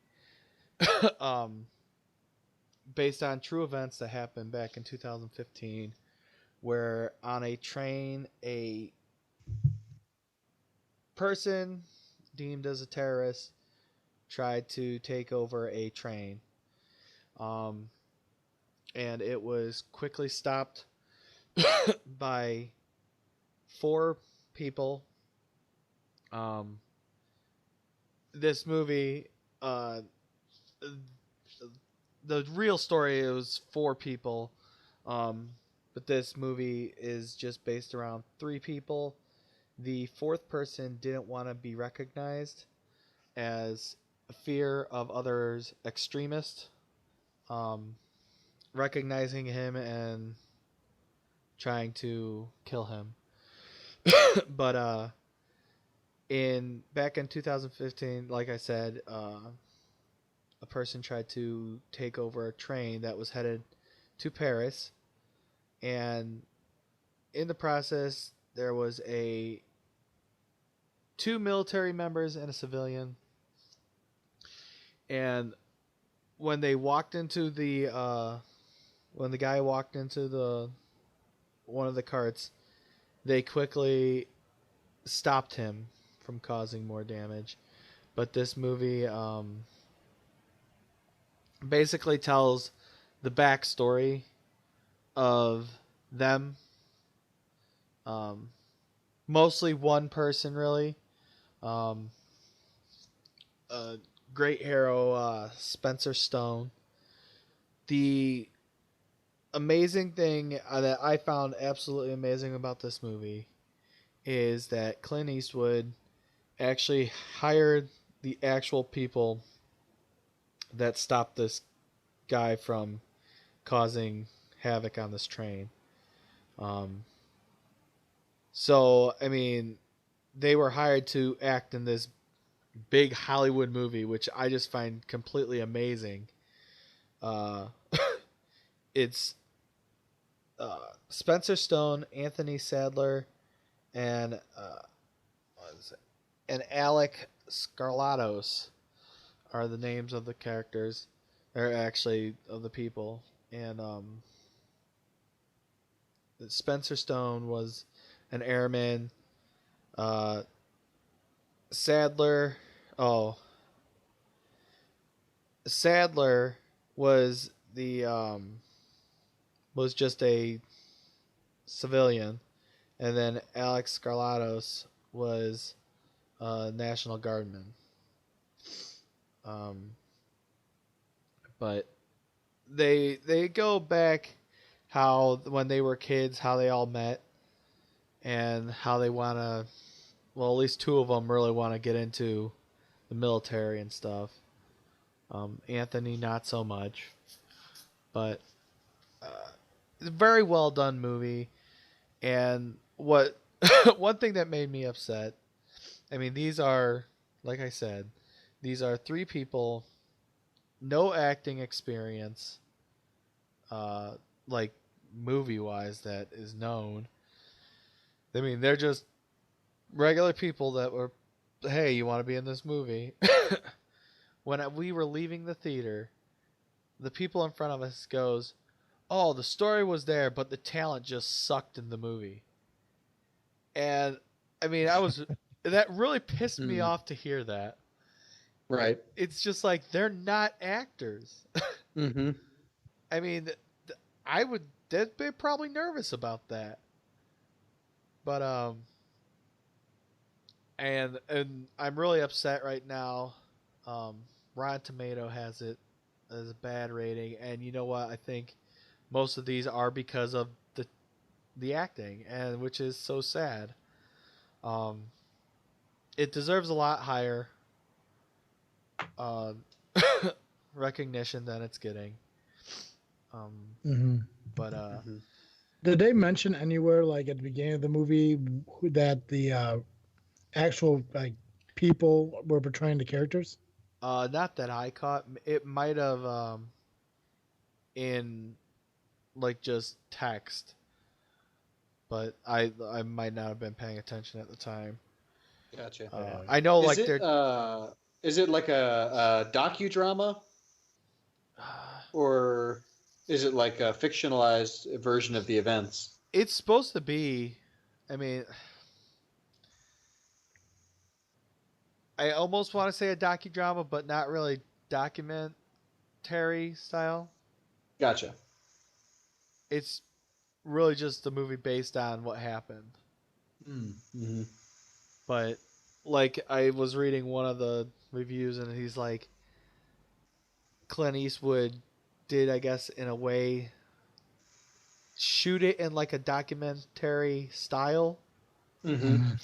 based on true events that happened back in 2015, where on a train, a person deemed as a terrorist tried to take over a train. And it was quickly stopped by 4 people This movie, the real story, it was 4 people, but this movie is just based around 3 people. The 4th person didn't want to be recognized as a fear of others extremists recognizing him and trying to kill him. But back in 2015, like I said, a person tried to take over a train that was headed to Paris, and in the process there was 2 military members and a civilian. And when they walked into when the guy walked into one of the carts, they quickly stopped him from causing more damage. But this movie basically tells the backstory of them. Mostly one person, really. A great hero, Spencer Stone. The amazing thing that I found absolutely amazing about this movie is that Clint Eastwood actually hired the actual people that stopped this guy from causing havoc on this train. So, I mean, they were hired to act in this big Hollywood movie, which I just find completely amazing. It's Spencer Stone, Anthony Sadler, and Alec Skarlatos are the names of the characters, or actually of the people. And Spencer Stone was an airman. Sadler was was just a civilian, and then Alex Skarlatos was a National Guardman. But they go back how when they were kids, how they all met, and how they want to, well, at least 2 of them really want to get into the military and stuff. Anthony, not so much. But it's a very well done movie. And what one thing that made me upset, I mean, these are, like I said, these are 3 people, no acting experience, like movie-wise that is known. I mean, they're just regular people that were, hey, you want to be in this movie? When we were leaving the theater, the people in front of us goes, oh, the story was there, but the talent just sucked in the movie. And, I mean, that really pissed me off to hear that. Right. It's just like, they're not actors. Mm-hmm. I mean, they'd be probably nervous about that. But, and I'm really upset right now. Rotten Tomato has it as a bad rating, and you know what? I think most of these are because of the acting, and which is so sad. It deserves a lot higher recognition than it's getting. But did they mention anywhere, like at the beginning of the movie, that the actual like people were portraying the characters? Not that I caught. It might have in like just text, but I might not have been paying attention at the time. Gotcha. I know, is like it, they're. Is it like a docudrama, or is it like a fictionalized version of the events? It's supposed to be. I mean, I almost want to say a docudrama, but not really documentary style. Gotcha. It's really just a movie based on what happened. Mm-hmm. But like I was reading one of the reviews, and he's like, Clint Eastwood did, I guess, in a way, shoot it in like a documentary style in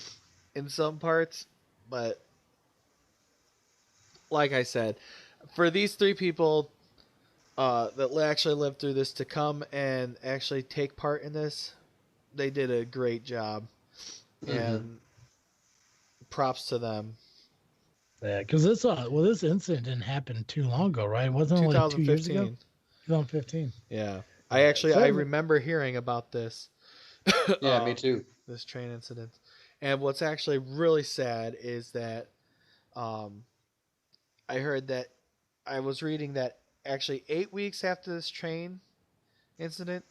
some parts, but like I said, for these three people that actually lived through this to come and actually take part in this, they did a great job, and props to them. Yeah, because this incident didn't happen too long ago, right? It wasn't only 2 years ago. 2015. Yeah, I remember hearing about this. Yeah, me too. This train incident, and what's actually really sad is that, I heard that I was reading that actually 8 weeks after this train incident,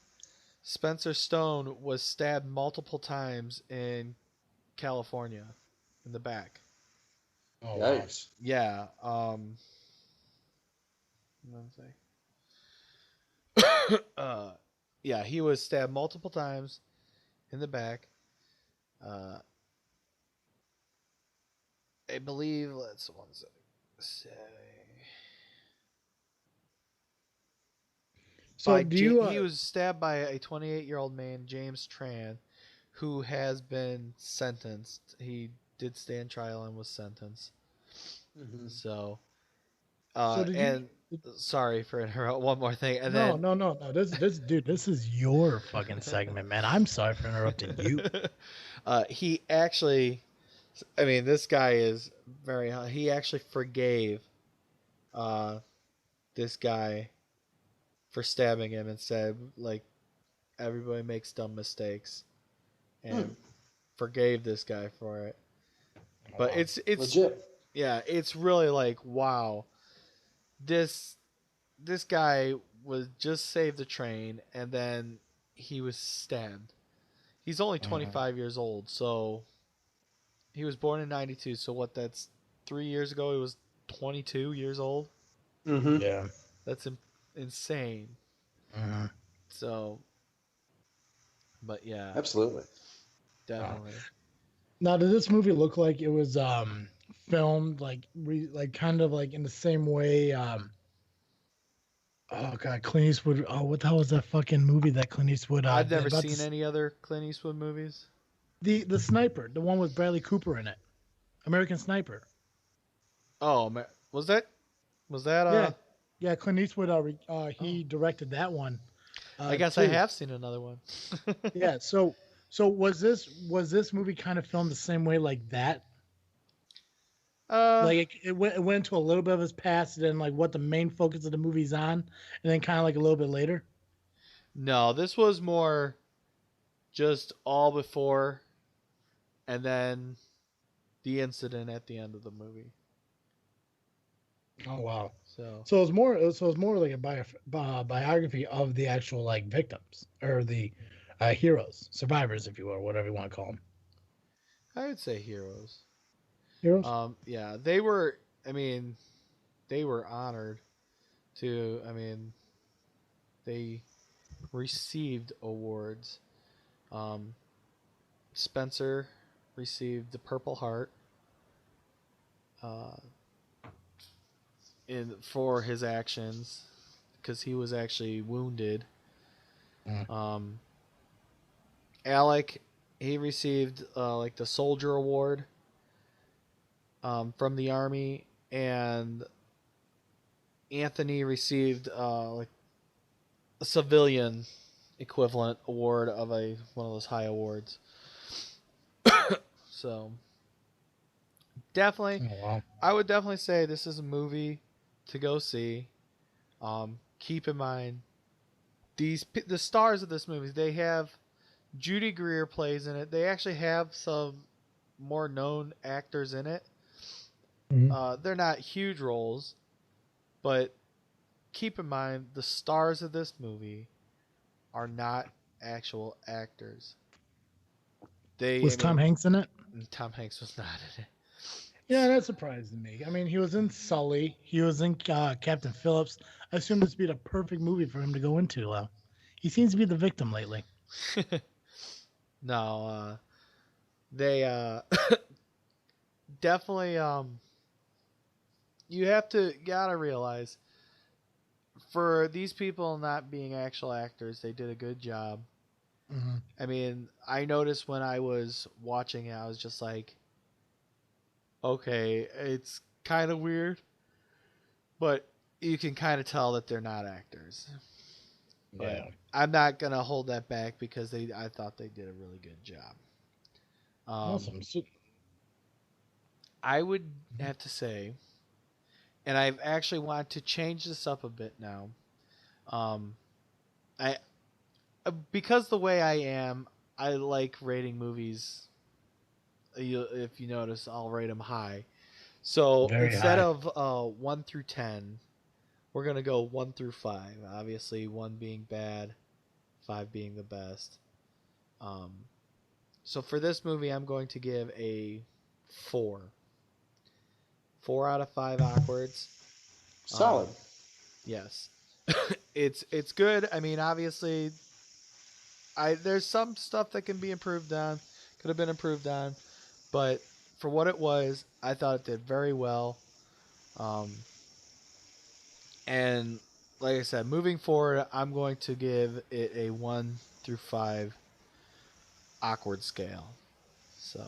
Spencer Stone was stabbed multiple times in California in the back. Oh, yikes. Yeah. Yeah, he was stabbed multiple times in the back. I believe, let's one say. So he was stabbed by a 28-year-old man, James Tran, who has been sentenced. He did stand trial and was sentenced. So sorry for interrupting. One more thing, and no. This is your fucking segment, man. I'm sorry for interrupting you. He actually, I mean, this guy is very. He actually forgave, this guy, for stabbing him, and said, like, everybody makes dumb mistakes, and forgave this guy for it. But it's legit. Yeah, it's really like, wow, this guy was just saved the train, and then he was stabbed. He's only 25 years old, so he was born in 92. So what? That's 3 years ago. He was 22 years old. Yeah, that's insane. So, but yeah, absolutely, definitely. Now, did this movie look like it was filmed like kind of like in the same way? Oh god, Clint Eastwood. Oh, what the hell was that fucking movie that Clint Eastwood? I've never seen any other Clint Eastwood movies. The Sniper, the one with Bradley Cooper in it, American Sniper. Oh, was that? Yeah, Clint Eastwood. He directed that one. I guess too. I have seen another one. Yeah. So was this movie kind of filmed the same way like that? Like it went into a little bit of his past, and then like what the main focus of the movie's on, and then kind of like a little bit later. No, this was more just all before, and then the incident at the end of the movie. Oh wow! So it's more like a biography of the actual like victims or the heroes, survivors, if you will, or whatever you want to call them. I would say heroes. Heroes. Yeah, they were. I mean, they were honored to. I mean, they received awards. Spencer received the Purple Heart. For his actions, because he was actually wounded. Alec, he received like the Soldier Award from the Army, and Anthony received like a civilian equivalent award of one of those high awards. So definitely, I would definitely say this is a movie to go see. Keep in mind the stars of this movie. They have Judy Greer plays in it. They actually have some more known actors in it. They're not huge roles, but keep in mind the stars of this movie are not actual actors. Was Tom Hanks in it? Tom Hanks was not in it. Yeah, that surprised me. I mean, he was in Sully. He was in Captain Phillips. I assume this would be the perfect movie for him to go into. He seems to be the victim lately. No, they definitely, gotta realize, for these people not being actual actors, they did a good job. Mm-hmm. I mean, I noticed when I was watching it, I was just like, okay, it's kind of weird, but you can kind of tell that they're not actors. But Yeah. I'm not gonna hold that back because I thought they did a really good job. Awesome. I would have to say, and I've actually wanted to change this up a bit now. I because the way I am, I like rating movies. If you notice, I'll rate them high. So Very instead high. of 1 through 10, we're gonna go 1 through 5. Obviously, 1 being bad, 5 being the best. So for this movie, I'm going to give a 4. 4 out of 5 Awkwards. Solid. Yes, it's good. I mean, obviously, there's some stuff that can be improved on, could have been improved on, but for what it was, I thought it did very well. And like I said, moving forward, I'm going to give it a 1 through 5 awkward scale. So,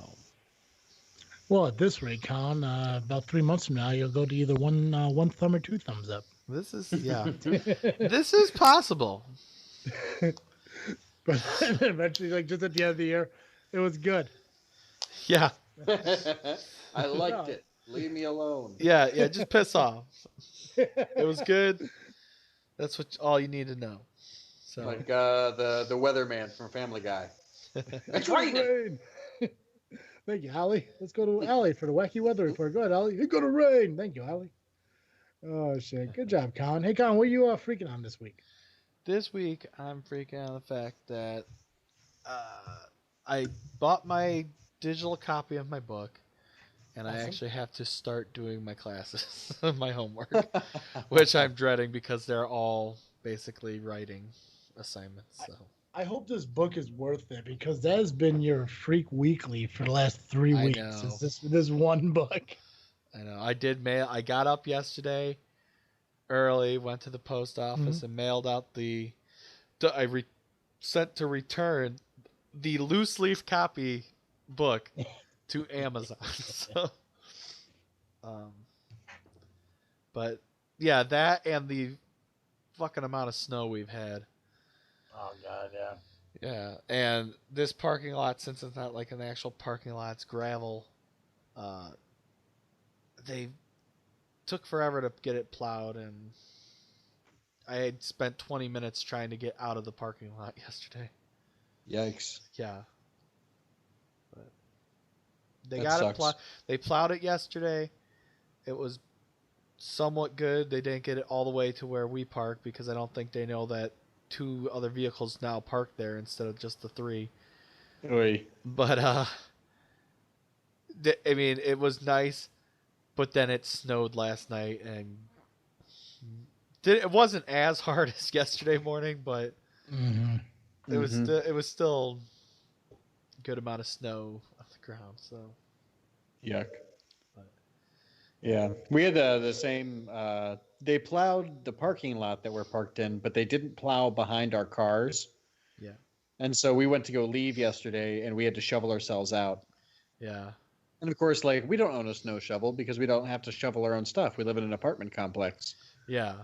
Well, at this rate, Colin, about 3 months from now, you'll go to either one thumb or 2 thumbs up. this is this is possible. But eventually, like just at the end of the year, it was good. Yeah, I liked it. Leave me alone. yeah, just piss off. It was good. That's all you need to know. So, Like the weatherman from Family Guy. It's raining. Thank you, Allie. Let's go to Allie for the wacky weather report. Go ahead, Allie. It's going to rain. Thank you, Allie. Oh, shit. Good job, Colin. Hey, Colin, what are you freaking on this week? this week I'm freaking out on the fact that I bought my digital copy of my book, and I actually have to start doing my classes, my homework, which I'm dreading because they're all basically writing assignments. So I hope this book is worth it because that has been your Freak Weekly for the last 3 I weeks. know. Is this one book? I know. I did mail. I got up yesterday early, went to the post office, and mailed out sent to return the loose leaf copy book to Amazon. So, but yeah, that and the fucking amount of snow we've had. Oh, God, yeah. Yeah, and this parking lot, since it's not like an actual parking lot, it's gravel. They took forever to get it plowed, and I had spent 20 minutes trying to get out of the parking lot yesterday. Yikes. Yeah. But they That got sucks. it plowed. They plowed it yesterday. It was somewhat good. They didn't get it all the way to where we park because I don't think they know that 2 other vehicles now park there instead of just the 3. Oy. But I mean, it was nice, but then it snowed last night, and it wasn't as hard as yesterday morning, but it was still a good amount of snow on the ground. So Yuck. But, Yeah, we had the same. They plowed the parking lot that we're parked in, but they didn't plow behind our cars. yeah, And so we went to go leave yesterday, and we had to shovel ourselves out. yeah, And of course, like, we don't own a snow shovel because we don't have to shovel our own stuff. We live in an apartment complex. yeah.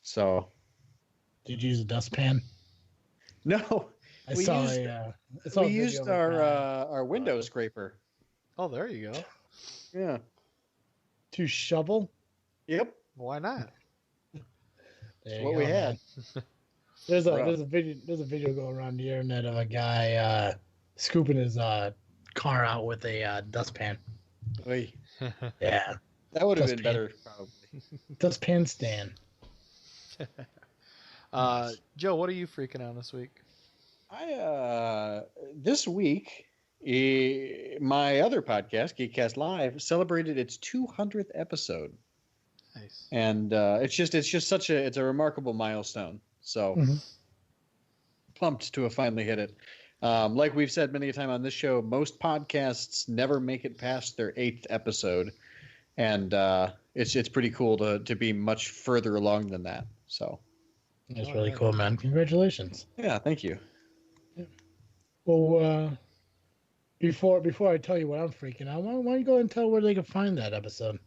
So Did you use a dustpan? no, I we saw used, a we video used of our window scraper. Oh, there you go. Yeah. to shovel. Yep. Why not? There What you we go, had. man. There's a Rough. video going around the internet of a guy scooping his car out with a dustpan. Oy. Yeah, That would have been Dustpan. better, probably. dustpan stand. Joe, what are you freaking out this week? This week, my other podcast, Geekcast Live, celebrated its 200th episode, Nice. and it's just it's a remarkable milestone. So pumped to have finally hit it. Like we've said many a time on this show, most podcasts never make it past their 8th episode, and it's pretty cool to be much further along than that. So that's really cool, man. Congratulations. Yeah, thank you. Yeah. Well, before I tell you what I'm freaking out, why don't you go and tell where they can find that episode?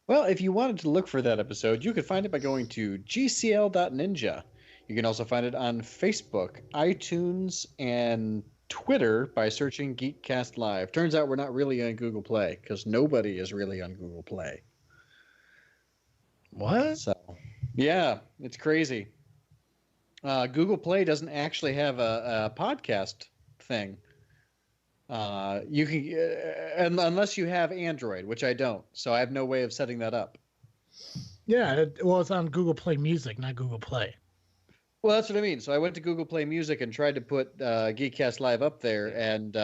Well, if you wanted to look for that episode, you could find it by going to gcl.ninja. You can also find it on Facebook, iTunes, and Twitter by searching Geekcast Live. Turns out we're not really on Google Play because nobody is really on Google Play. What? So, yeah, it's crazy. Google Play doesn't actually have a podcast thing. You can, unless you have Android, which I don't, so I have no way of setting that up. Yeah, it's on Google Play Music, not Google Play. Well, that's what I mean. So I went to Google Play Music and tried to put Geekcast Live up there, and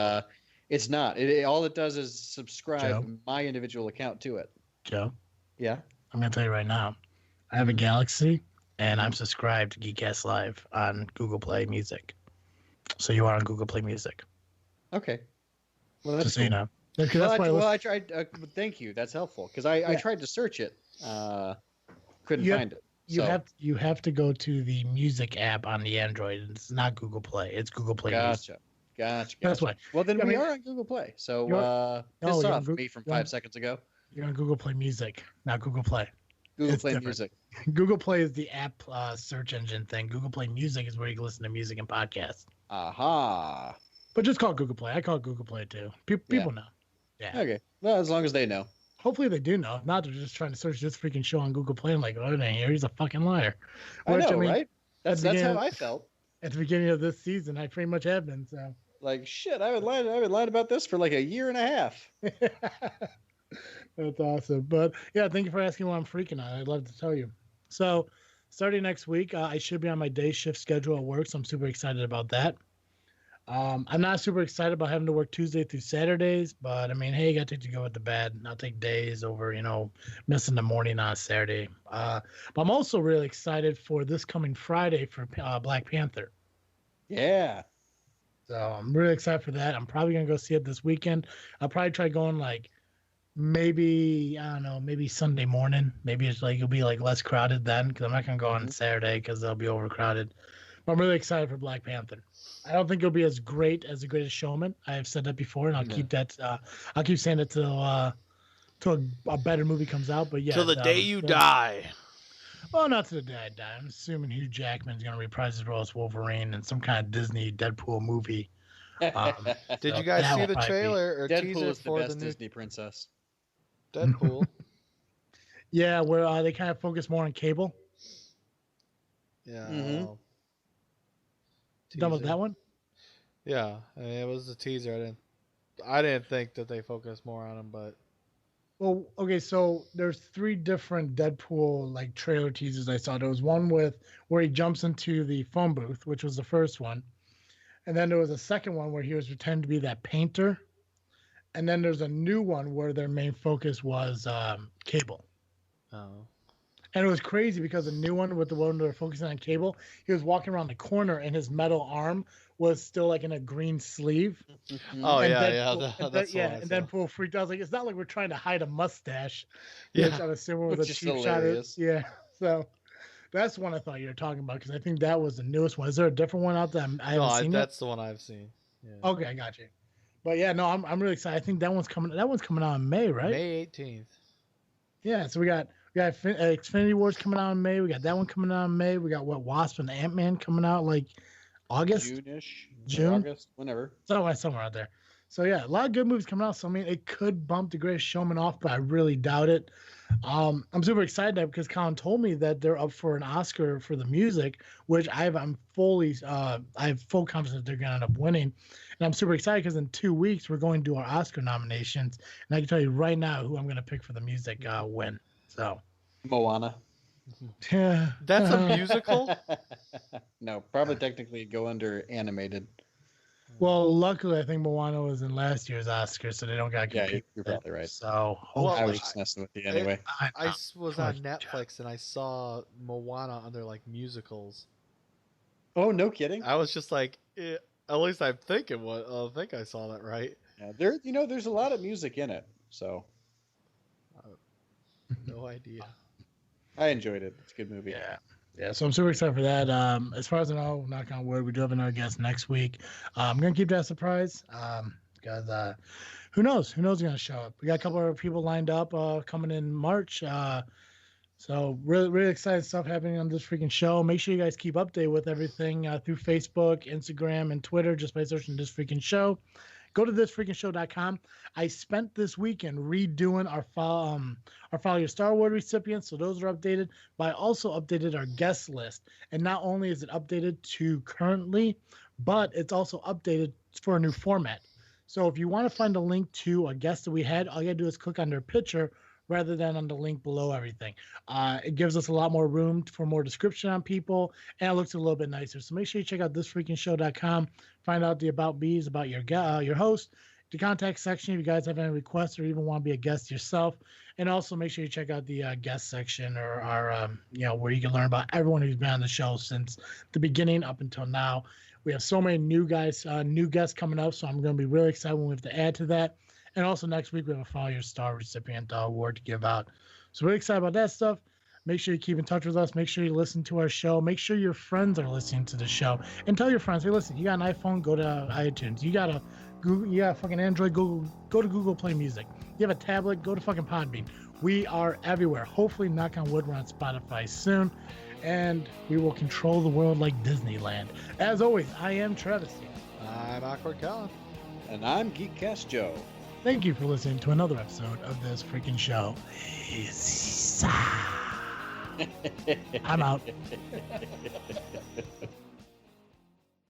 it's not. All it does is subscribe my individual account to it. Joe? Yeah? I'm going to tell you right now. I have a Galaxy, and I'm subscribed to Geekcast Live on Google Play Music. So you are on Google Play Music. Okay. Well, that's just cool. So you know. I tried. Thank you. That's helpful because I tried to search it, couldn't find it. You have to go to the music app on the Android. It's not Google Play. It's Google Play Music. Gotcha. That's why. Well, then we are on Google Play. So piss off me from 5 seconds ago. You're on Google Play Music, not Google Play. Google Play Music. Google Play is the app search engine thing. Google Play Music is where you can listen to music and podcasts. Aha. But just call it Google Play. I call it Google Play too. People know. Yeah. Okay. Well, as long as they know. Hopefully they do know. If not, they're just trying to search this freaking show on Google Play and like, oh, it ain't here. He's a fucking liar. Right? That's how I felt. At the beginning of this season, I pretty much have been. So. Like, shit, I've been lying about this for like a year and a half. That's awesome. But yeah, thank you for asking what I'm freaking on. I'd love to tell you. So starting next week, I should be on my day shift schedule at work. So I'm super excited about that. I'm not super excited about having to work Tuesday through Saturdays, but I mean, hey, you got to take the good with the bad. I'll take days over, missing the morning on a Saturday. But I'm also really excited for this coming Friday for Black Panther. Yeah. So I'm really excited for that. I'm probably going to go see it this weekend. I'll probably try going maybe Sunday morning. Maybe it'll be less crowded then because I'm not going to go on Saturday because they'll be overcrowded. But I'm really excited for Black Panther. I don't think it'll be as great as The Greatest Showman. I have said that before, and I'll keep that. I'll keep saying it till a better movie comes out. But yeah, till the day you die. Well, not to the day I die. I'm assuming Hugh Jackman's going to reprise his role as Wolverine in some kind of Disney Deadpool movie. Did you guys see the trailer or Deadpool teaser is for the best the new Disney princess? Deadpool? Yeah, where they kind of focus more on Cable. Yeah. Mm-hmm. Done with that one? Yeah, I mean, it was a teaser. I didn't think that they focused more on him, but. Well, okay, so there's 3 different Deadpool trailer teasers I saw. There was one where he jumps into the phone booth, which was the first one, and then there was a second one where he was pretending to be that painter, and then there's a new one where their main focus was Cable. Oh. And it was crazy because the new one with the one they're focusing on Cable, he was walking around the corner and his metal arm was still in a green sleeve. Oh, and yeah. And then Pool freaked out. I was like, it's not like we're trying to hide a mustache. Yeah. Which I'm assuming was a cheap shot. Yeah. So that's one I thought you were talking about because I think that was the newest one. Is there a different one out there? I haven't seen that's the one I've seen. Yeah. Okay, I got you. But yeah, no, I'm really excited. I think that one's coming out in May, right? May 18th. Yeah, so we got Xfinity Wars coming out in May. We got that one coming out in May. We got Wasp and Ant-Man coming out August? June? August, whenever. Somewhere out there. So yeah, a lot of good movies coming out. So I mean, it could bump The Greatest Showman off, but I really doubt it. I'm super excited because Colin told me that they're up for an Oscar for the music, which I have full confidence they're going to end up winning. And I'm super excited because in 2 weeks we're going to do our Oscar nominations, and I can tell you right now who I'm going to pick for the music win. So Moana. Yeah. That's a musical? No, probably technically go under animated. Well, luckily, I think Moana was in last year's Oscar, so they don't got to compete. Yeah, you're probably right. So I was just messing with you anyway. I was on Netflix and I saw Moana under musicals. Oh, no kidding. I was just like, At least I'm thinking I think I saw that right. Yeah, there's a lot of music in it, so No idea. I enjoyed it. It's a good movie. Yeah, so I'm super excited for that. As far as I know, knock on wood, we do have another guest next week. I'm gonna keep that a surprise. Because who knows? Who knows who's gonna show up? We got a couple of people lined up coming in March. So really exciting stuff happening on this freaking show. Make sure you guys keep updated with everything through Facebook, Instagram, and Twitter just by searching This Freaking Show. Go to thisfreakinshow.com. I spent this weekend redoing our Follow Your Star Award recipients, so those are updated. But I also updated our guest list, and not only is it updated to currently, but it's also updated for a new format. So if you want to find a link to a guest that we had, all you gotta do is click on their picture rather than on the link below everything. It gives us a lot more room for more description on people, and it looks a little bit nicer. So make sure you check out thisfreakinshow.com. Find out the about bees about your host, the contact section if you guys have any requests or even want to be a guest yourself. And also make sure you check out the guest section or our, where you can learn about everyone who's been on the show since the beginning up until now. We have so many new guests coming up, so I'm going to be really excited when we have to add to that. And also next week, we have a Follow Your Star recipient award to give out. So really excited about that stuff. Make sure you keep in touch with us. Make sure you listen to our show. Make sure your friends are listening to the show. And tell your friends, hey, listen, you got an iPhone, go to iTunes. You got a fucking Android, go to Google Play Music. You have a tablet, go to fucking Podbean. We are everywhere. Hopefully, knock on wood, we're on Spotify soon. And we will control the world like Disneyland. As always, I am Travis. I'm Awkward Colin. And I'm Geekcast Joe. Thank you for listening to another episode of This Freaking Show. I'm out.